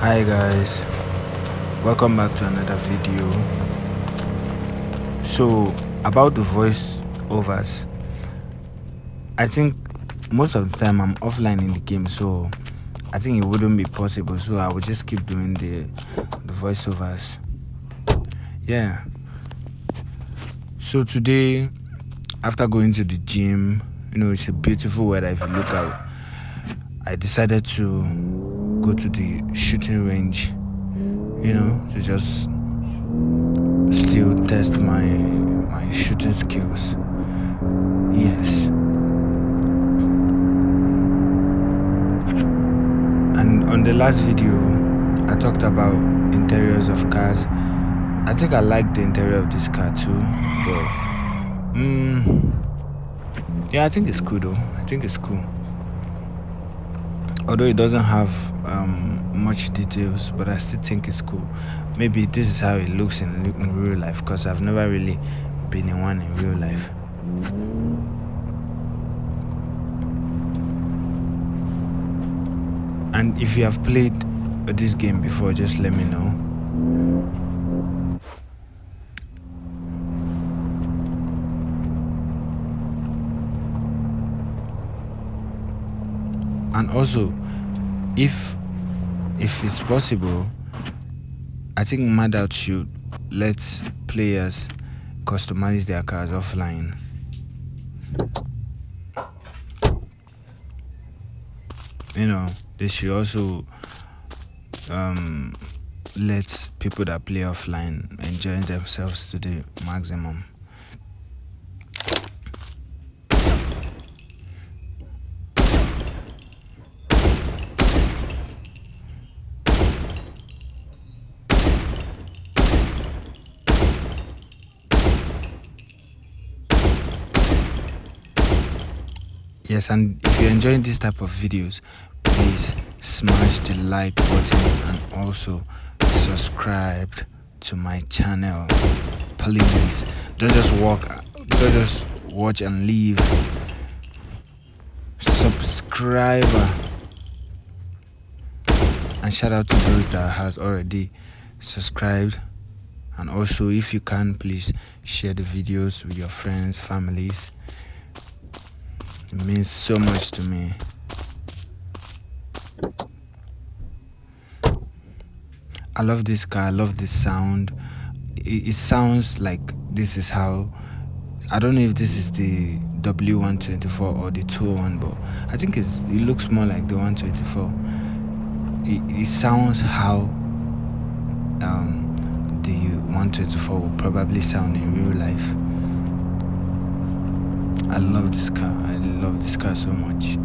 Hi guys, welcome back to another video. So about the voice overs, I think most of the time I'm offline in the game, so I think it wouldn't be possible, so I would just keep doing the voiceovers. Yeah, so today, after going to the gym, it's a beautiful weather. If you look out, I decided to go to the shooting range, to just still test my shooting skills. Yes. And on the last video, I talked about interiors of cars. I think I like the interior of this car too, but yeah, I think it's cool though. I think it's cool. Although it doesn't have much details, but I still think it's cool. Maybe this is how it looks in real life, because I've never really been in one in real life. And if you have played this game before, just let me know. And also, if it's possible, I think Madout should let players customize their cars offline. They should also let people that play offline enjoy themselves to the maximum. Yes, and if you're enjoying this type of videos, please smash the like button and also subscribe to my channel. Please don't just watch and leave. Subscribe, and shout out to those that has already subscribed. And also, if you can, please share the videos with your friends, families. It means so much to me. I love this car. I love this sound. It sounds like this is how, I don't know if this is the W124 or the 201, but I think it looks more like the 124. It sounds how the 124 will probably sound in real life. I love this car. I love this car so much.